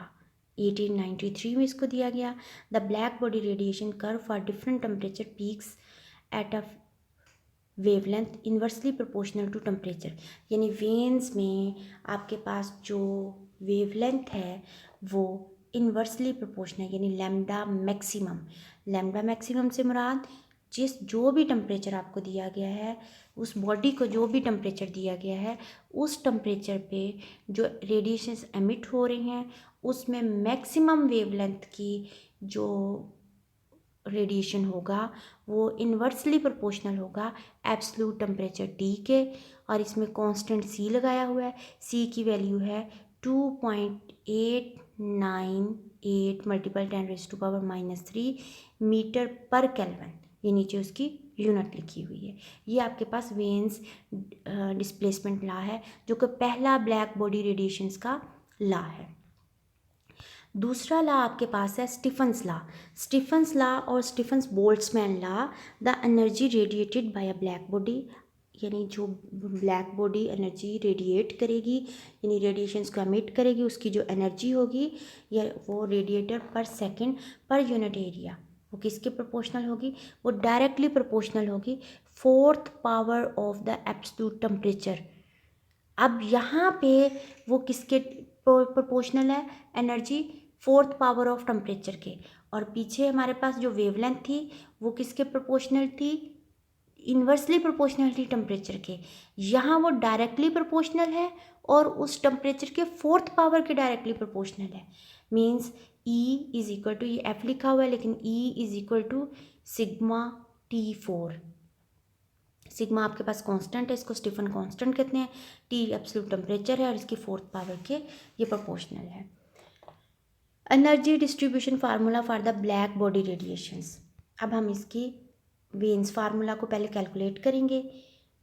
1893 में इसको दिया गया। The black body radiation curve for different temperature peaks at a wavelength inversely proportional to temperature, यानी वेन्स में आपके पास जो वेवलेंथ है वो इन्वर्सली प्रोपोर्शनल, यानी लैम्डा मैक्सिमम। लैम्डा मैक्सिमम से मुराद जो भी टेम्परेचर आपको दिया गया है, उस बॉडी को जो भी टेम्परेचर दिया गया है, उस टेम्परेचर पे जो रेडिएशंस एमिट हो रही हैं उसमें मैक्सिमम वेवलेंथ की जो रेडिएशन होगा वो इन्वर्सली प्रोपोर्शनल होगा एब्सोल्यूट टेम्परेचर टी के। और इसमें कांस्टेंट सी लगाया हुआ है, सी की वैल्यू है 2.898 मल्टीपल 10⁻³ मीटर पर केल्विन, ये नीचे उसकी यूनिट लिखी हुई है। ये आपके पास वेन्स डिस्प्लेसमेंट लॉ है, जो कि पहला ब्लैक बॉडी रेडिएशंस का लॉ है। दूसरा लॉ आपके पास है स्टीफन्स लॉ। स्टीफन्स लॉ और Stefan's Boltzmann law, the energy radiated by a black body, यानी जो ब्लैक बॉडी एनर्जी रेडिएट करेगी, यानी रेडिएशंस को एमिट करेगी, उसकी जो एनर्जी होगी या वो रेडिएटर पर सेकंड पर यूनिट एरिया, वो किसके प्रोपोर्शनल होगी? वो डायरेक्टली प्रोपोर्शनल होगी 4th power of the absolute temperature. अब यहाँ पे वो किसके प्रोपोर्शनल है? Energy 4th power of temperature के। और पीछे हमारे पास जो वेवलेंथ थी वो किसके प्रोपोर्शनल थी? इन्वर्सली प्रोपोर्शनल थी टेम्परेचर के। यहाँ वो डायरेक्टली प्रोपोर्शनल है और उस टेम्परेचर के 4th पावर के डायरेक्टली प्रोपोर्शनल है। Means E is equal to, ये F लिखा हुआ है लेकिन E is equal to sigma T4। Sigma आपके पास कांस्टेंट है, इसको स्टीफन कांस्टेंट कहते हैं। टी एब्सोल्यूट टेम्परेचर है और इसकी 4th पावर के ये प्रोपोर्शनल है। Energy distribution formula for the black body radiations. अब हम इसकी वेन्स फार्मूला को पहले कैलकुलेट करेंगे,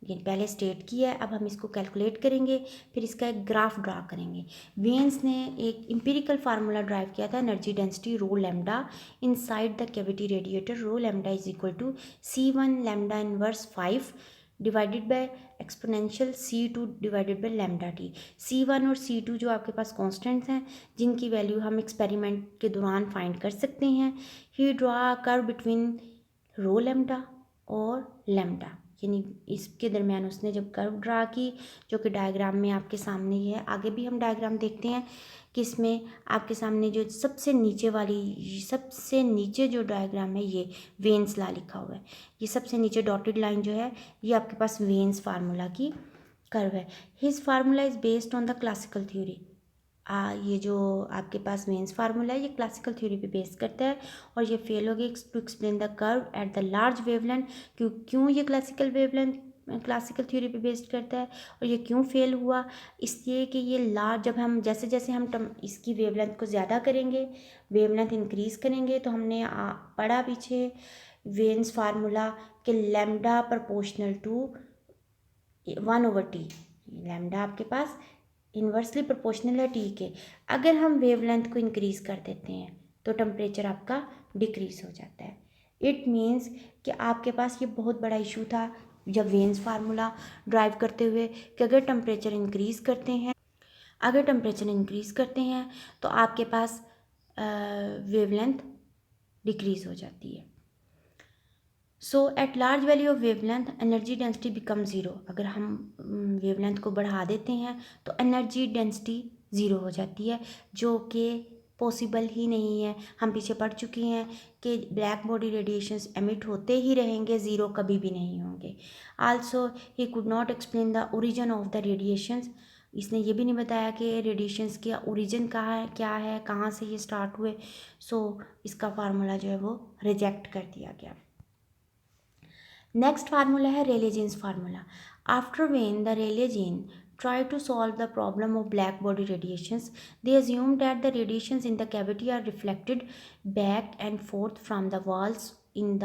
ये पहले स्टेट किया है, अब हम इसको कैलकुलेट करेंगे, फिर इसका एक ग्राफ ड्रा करेंगे। वेन्स ने एक इम्पिरिकल फार्मूला ड्राइव किया था, energy density rho lambda inside the cavity radiator, rho lambda is equal to C1 lambda inverse 5 divided by exponential C2 divided by lambda T. C1 और C2 जो आपके पास कॉन्स्टेंट्स हैं, जिनकी वैल्यू हम एक्सपेरिमेंट के दौरान फाइंड कर सकते हैं। ही ड्रा कर्व बिटवीन रो लैम्डा और लैम्डा, यानी इसके दरमियान उसने जब कर्व ड्रा की, जो कि डायग्राम में आपके सामने ही है। आगे भी हम डायग्राम देखते हैं कि इसमें आपके सामने जो सबसे नीचे जो डायग्राम है ये वेन्स लॉ लिखा हुआ है। ये सबसे नीचे डॉटेड लाइन जो है ये आपके पास वेन्स फार्मूला की कर्व है। His formula is based on the classical theory. ये जो आपके पास वेन्स फार्मूला है ये क्लासिकल थ्योरी पे बेस करता है और ये फेल हो गई to explain the curve at the large wavelength. क्यों ये क्लासिकल थ्योरी पे बेस्ड करता है और ये क्यों फेल हुआ? इसलिए कि ये लार्ज, जब हम जैसे जैसे हम इसकी वेवलेंथ को ज़्यादा करेंगे, वेवलेंथ इंक्रीज़ करेंगे, तो हमने पढ़ा पीछे वेन्स फार्मूला के lambda proportional to 1/T। Lambda आपके पास इन्वर्सली प्रोपोर्शनल है टी के। अगर हम वेवलेंथ को इंक्रीज़ कर देते हैं तो टेम्परेचर आपका डिक्रीज़ हो जाता है। इट मीन्स कि आपके पास ये बहुत बड़ा इशू था जब वेन्स फार्मूला ड्राइव करते हुए कि अगर टेम्परेचर इंक्रीज़ करते हैं तो आपके पास वेवलेंथ डिक्रीज़ हो जाती है। So at large value of wavelength energy density become zero. अगर हम वेवलेंथ को बढ़ा देते हैं तो एनर्जी डेंसिटी ज़ीरो हो जाती है, जो कि पॉसिबल ही नहीं है। हम पीछे पढ़ चुके हैं कि ब्लैक बॉडी रेडिएशंस एमिट होते ही रहेंगे, ज़ीरो कभी भी नहीं होंगे। Also he could not explain the origin of the radiations. इसने ये भी नहीं बताया कि रेडिएशंस का ओरिजिन कहाँ है, क्या है, कहाँ से ये स्टार्ट हुए। सो इसका फार्मूला जो है वो रिजेक्ट कर दिया गया। नेक्स्ट फार्मूला है Rayleigh Jeans formula. After when the Rayleigh Jeans try to solve the problem of black body radiations, they assume that the radiations in the cavity are reflected back and forth from the walls in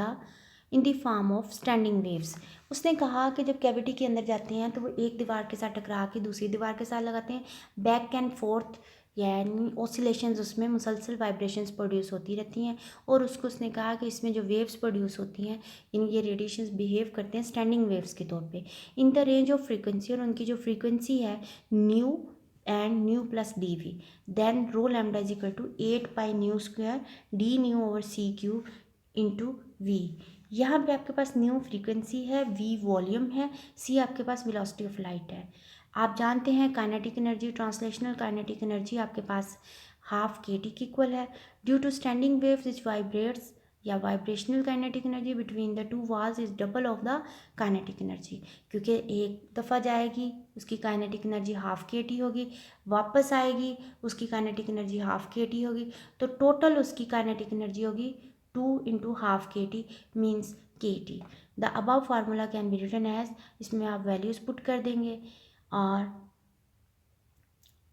the form of standing waves। उसने कहा कि जब कैविटी के अंदर जाते हैं तो वो एक दीवार के साथ टकरा के दूसरी दीवार के साथ लगाते हैं, बैक एंड फोर्थ, यानी ऑसिलेशंस, उसमें मुसलसल वाइब्रेशंस प्रोड्यूस होती रहती हैं। और उसको उसने कहा कि इसमें जो वेव्स प्रोड्यूस होती हैं, यानी ये रेडिएशंस बिहेव करते हैं स्टैंडिंग वेव्स के तौर पे in the range of frequency, और उनकी जो फ्रीक्वेंसी है nu and nu plus d v, then rho lambda is equal to 8 pi nu square d nu over c cube into v. यहाँ पे आपके पास न्यू फ्रीक्वेंसी है, v वॉल्यूम है, c आपके पास वेलोसिटी ऑफ लाइट है। आप जानते हैं kinetic energy, translational kinetic energy आपके पास हाफ kT की इक्वल है। Due to standing waves which vibrates या vibrational kinetic energy between the two walls is double of the kinetic energy, क्योंकि एक दफ़ा जाएगी उसकी काइनेटिक एनर्जी हाफ kT होगी, वापस आएगी उसकी काइनेटिक एनर्जी हाफ kT होगी, तो टोटल उसकी काइनेटिक एनर्जी होगी 2 into half kT means kT। The above formula can be written as, इसमें आप वैल्यूज़ पुट कर देंगे और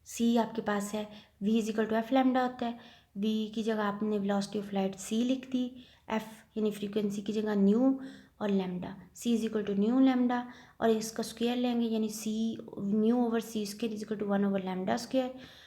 c आपके पास है v is equal to f lambda होता है, v की जगह आपने वेलोसिटी ऑफ लाइट c लिख दी, f यानी फ्रीक्वेंसी की जगह न्यू और lambda, c is equal to nu lambda, और इसका स्क्वायर लेंगे यानी c nu over c square is equal to 1 over lambda square.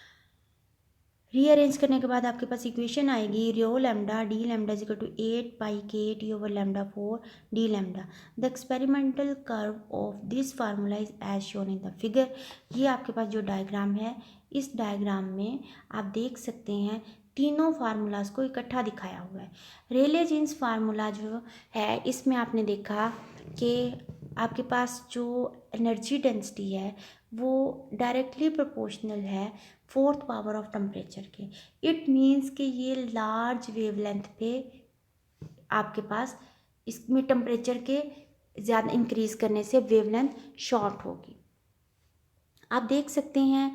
Rearrange करने के बाद आपके पास इक्वेशन आएगी rho lambda D lambda is equal to 8 pi k T over lambda 4 D lambda. The experimental curve of this formula is as shown in the figure. ये आपके पास जो डायग्राम है, इस डायग्राम में आप देख सकते हैं तीनों फार्मूलाज को इकट्ठा दिखाया हुआ है। रेले जीन्स फार्मूला जो है इसमें आपने देखा कि आपके पास जो एनर्जी डेंसिटी है वो डायरेक्टली प्रोपोर्शनल है फोर्थ पावर ऑफ टेम्परेचर के। इट मीन्स कि ये लार्ज वेवलेंथ पे आपके पास इसमें टेम्परेचर के ज़्यादा इंक्रीज़ करने से वेवलेंथ शॉर्ट होगी। आप देख सकते हैं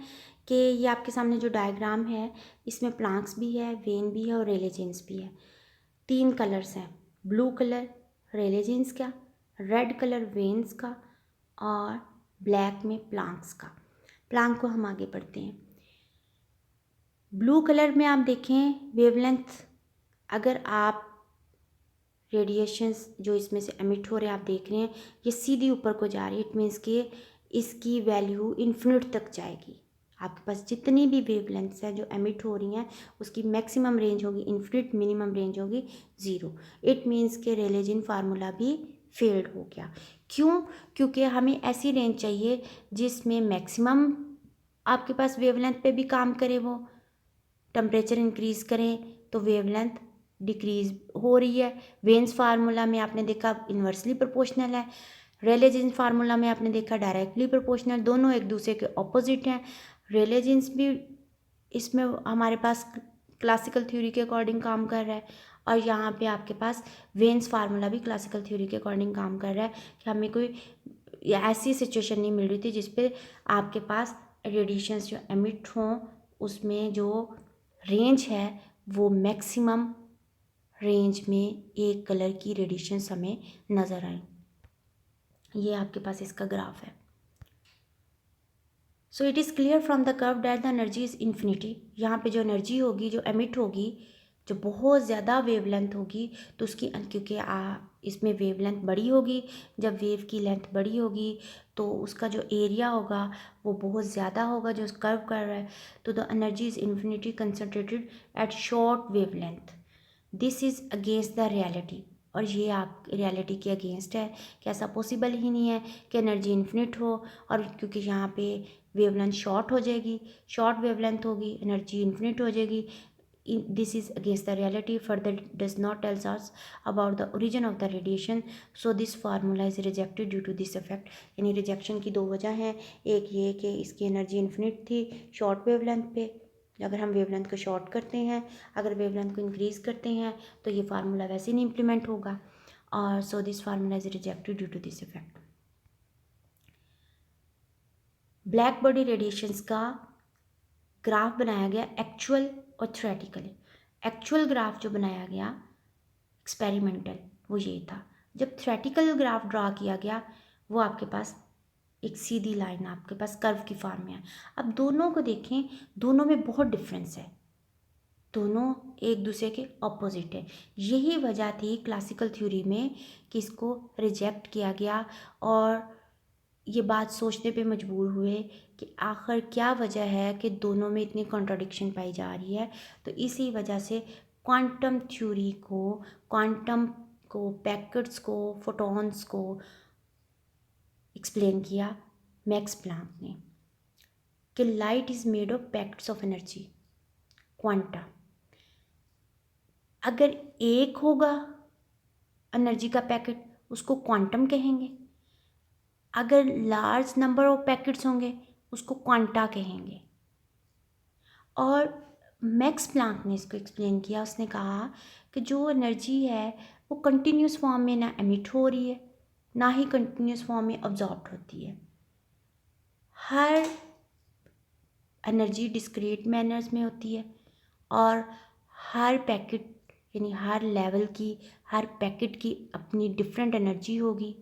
कि ये आपके सामने जो डायग्राम है इसमें प्लांक्स भी है, वेन भी है और रेले जीन्स भी है। 3 कलर्स हैं, ब्लू कलर रेले जीन्स का, रेड कलर वेन्स का और ब्लैक में प्लांक्स का। प्लांक को हम आगे पढ़ते हैं। ब्लू कलर में आप देखें वेवलेंथ, अगर आप रेडिएशंस जो इसमें से एमिट हो रहे हैं आप देख रहे हैं ये सीधी ऊपर को जा रही है, इट मीन्स कि इसकी वैल्यू इन्फिनिट तक जाएगी। आपके पास जितनी भी वेवलेंथ्स है जो एमिट हो रही हैं उसकी मैक्सिमम रेंज होगी इन्फिनिट, मिनिमम रेंज होगी 0। इट मीन्स के रेले जीन्स फार्मूला भी फेल्ड हो गया। क्यों? क्योंकि हमें ऐसी रेंज चाहिए जिसमें मैक्सिमम आपके पास वेवलेंथ पे भी काम करे, वो टेम्परेचर इंक्रीज़ करें तो वेवलेंथ डिक्रीज़ हो रही है। वेन्स फार्मूला में आपने देखा इन्वर्सली प्रोपोर्शनल है, रेले जीन्स फार्मूला में आपने देखा डायरेक्टली प्रोपोर्शनल, दोनों एक दूसरे के ऑपोजिट हैं। रेले जीन्स भी इसमें हमारे पास क्लासिकल थ्योरी के अकॉर्डिंग काम कर रहा है और यहाँ पे आपके पास वेन्स फार्मूला भी क्लासिकल थ्योरी के अकॉर्डिंग काम कर रहा है कि हमें कोई ऐसी सिचुएशन नहीं मिल रही थी जिस पे आपके पास रेडिएशंस जो एमिट हों उसमें जो रेंज है वो मैक्सिमम रेंज में एक कलर की रेडिएशंस हमें नज़र आए। ये आपके पास इसका ग्राफ है। So it is clear from the curve that the energy is infinity. यहाँ पे जो एनर्जी होगी जो एमिट होगी, जो बहुत ज़्यादा वेवलेंथ होगी तो उसकी, क्योंकि इसमें वेवलेंथ बड़ी होगी, जब वेव की लेंथ बड़ी होगी तो उसका जो एरिया होगा वो बहुत ज़्यादा होगा जो कर्व कर रहा है, तो the energy is infinity concentrated at short wavelength. This is against the reality, और ये आप रियलिटी के अगेंस्ट है कि ऐसा पॉसिबल ही नहीं है कि एनर्जी इन्फिनिट हो, और क्योंकि यहाँ पे वेवलेंथ शॉर्ट हो जाएगी, शॉर्ट वेवलेंथ होगी, एनर्जी इन्फिनिट हो जाएगी। This is against the reality, further does not tells us about the origin of the radiation, so this formula is rejected due to this effect. यानी रिजेक्शन की 2 वजह हैं, एक ये कि इसकी एनर्जी इन्फिनिट थी शॉर्ट वेवलेंथ पे, अगर हम वेवलेंथ को शॉर्ट करते हैं, अगर वेवलेंथ को इंक्रीज़ करते हैं तो ये फार्मूला वैसे नहीं इम्प्लीमेंट होगा, और so this formula is rejected due to this effect. Black body radiations का ग्राफ बनाया गया एक्चुअल और थ्योरेटिकल। एक्चुअल ग्राफ जो बनाया गया एक्सपेरिमेंटल वो ये था, जब थ्योरेटिकल ग्राफ ड्रा किया गया वो आपके पास एक सीधी लाइन आपके पास कर्व की फॉर्म में है। अब दोनों को देखें, दोनों में बहुत डिफरेंस है, दोनों एक दूसरे के ऑपोजिट है। यही वजह थी क्लासिकल थ्योरी में कि इसको रिजेक्ट किया गया, और ये बात सोचने पे मजबूर हुए कि आखिर क्या वजह है कि दोनों में इतनी कॉन्ट्राडिक्शन पाई जा रही है। तो इसी वजह से क्वांटम थ्योरी को, क्वांटम को, पैकेट्स को, फोटॉन्स को एक्सप्लेन किया मैक्स प्लैंक ने कि light is made of packets of energy, quanta. अगर एक होगा, एनर्जी का पैकेट उसको क्वांटम कहेंगे, अगर लार्ज नंबर ऑफ पैकेट्स होंगे उसको क्वांटा कहेंगे। और मैक्स प्लैंक ने इसको एक्सप्लेन किया, उसने कहा कि जो एनर्जी है वो कंटिन्यूस फॉर्म में ना एमिट हो रही है ना ही कंटिन्यूस फॉर्म में अब्जॉर्ब होती है। हर एनर्जी डिस्क्रीट मैनर्स में होती है और हर पैकेट यानी हर लेवल की, हर पैकेट की अपनी डिफरेंट एनर्जी होगी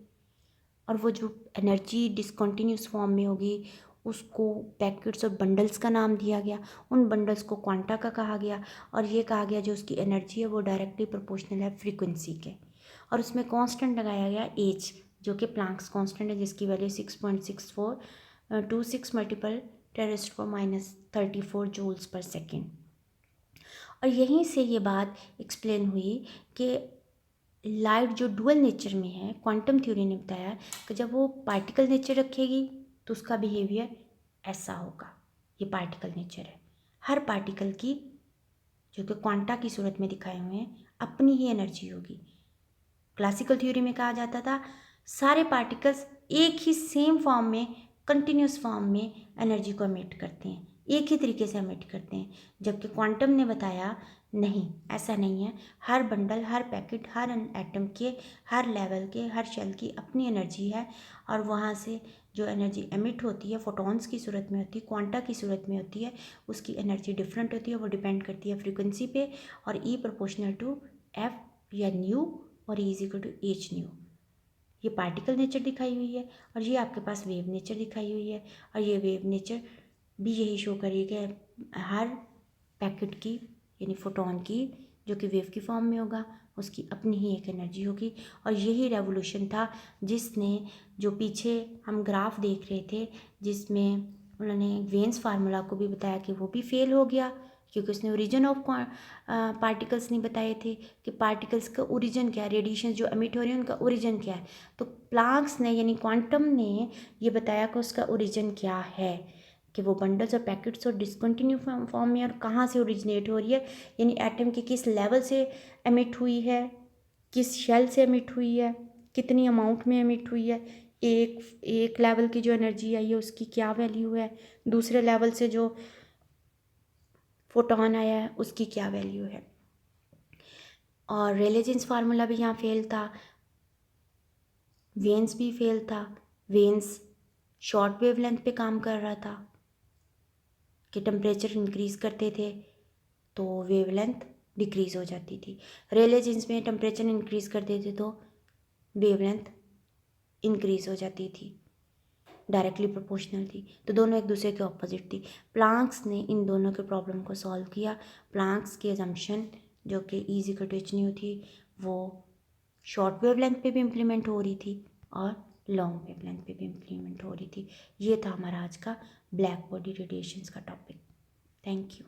और वो जो एनर्जी डिसकंटिन्यूस फॉर्म में होगी उसको पैकेट्स और बंडल्स का नाम दिया गया। उन बंडल्स को क्वांटा का कहा गया और ये कहा गया जो उसकी एनर्जी है वो डायरेक्टली प्रोपोर्शनल है फ्रीक्वेंसी के। और उसमें कांस्टेंट लगाया गया एच, जो कि प्लैंक्स कांस्टेंट है, जिसकी value 6.6426 multiple 10⁻34 joules per second. और यहीं से ये बात एक्सप्लेन हुई कि लाइट जो डुअल नेचर में है, क्वांटम थ्योरी ने बताया कि जब वो पार्टिकल नेचर रखेगी तो उसका बिहेवियर ऐसा होगा। ये पार्टिकल नेचर है। हर पार्टिकल की, जो कि क्वांटा की सूरत में दिखाए हुए हैं, अपनी ही एनर्जी होगी। क्लासिकल थ्योरी में कहा जाता था सारे पार्टिकल्स एक ही सेम फॉर्म में, कंटिन्यूस फॉर्म में एनर्जी को एमिट करते हैं, एक ही तरीके से एमिट करते हैं, जबकि क्वांटम ने बताया नहीं, ऐसा नहीं है। हर बंडल, हर पैकेट, हर एटम के, हर लेवल के, हर शेल की अपनी एनर्जी है और वहाँ से जो एनर्जी एमिट होती है फोटॉन्स की सूरत में होती है, क्वांटा की सूरत में होती है, उसकी एनर्जी डिफरेंट होती है। वो डिपेंड करती है फ्रीक्वेंसी पे और ई प्रोपोर्शनल टू एफ या न्यू और E is equal to h nu. ये पार्टिकल नेचर दिखाई हुई है और ये आपके पास वेव नेचर दिखाई हुई है और ये वेव नेचर भी यही शो करेगी कि हर पैकेट की यानी फोटोन की, जो कि वेव की फॉर्म में होगा, उसकी अपनी ही एक एनर्जी होगी। और यही रेवोल्यूशन था जिसने, जो पीछे हम ग्राफ देख रहे थे जिसमें उन्होंने वेन्स फार्मूला को भी बताया कि वो भी फेल हो गया क्योंकि उसने ओरिजिन ऑफ पार्टिकल्स नहीं बताए थे कि पार्टिकल्स का ओरिजिन क्या है, रेडिएशन जो एमिट हो रही है उनका ओरिजिन क्या है। तो प्लैंक्स ने यानी क्वांटम ने ये बताया कि उसका ओरिजिन क्या है, कि वो बंडल्स और पैकेट्स और डिसकंटिन्यू फॉर्म में और कहाँ से ओरिजिनेट हो रही है, यानी एटम के किस लेवल से एमिट हुई है, किस शेल से एमिट हुई है, कितनी अमाउंट में एमिट हुई है, एक लेवल की जो एनर्जी आई है उसकी क्या वैल्यू है, दूसरे लेवल से जो फोटोन आया है उसकी क्या वैल्यू है। और रेले जीन्स फार्मूला भी यहाँ फेल था, वेन्स भी फेल था। वेन्स शॉर्ट वेव लेंथ पे काम कर रहा था कि टेम्परेचर इंक्रीज़ करते थे तो वेव लेंथ डिक्रीज़ हो जाती थी। रेले जीन्स में टेम्परेचर इंक्रीज़ करते थे तो वेव लेंथ इंक्रीज़ हो जाती थी, डायरेक्टली प्रोपोर्शनल थी। तो दोनों एक दूसरे के ऑपोजिट थी। प्लैंक्स ने इन दोनों के प्रॉब्लम को सॉल्व किया। प्लैंक्स की असम्पशन जो कि E is equal to h nu थी वो शॉर्ट वेव लेंथ पे भी इम्प्लीमेंट हो रही थी और लॉन्ग वेव लेंथ पे भी इम्प्लीमेंट हो रही थी। ये था हमारा आज का ब्लैक बॉडी रेडिएशंस का टॉपिक। Thank you.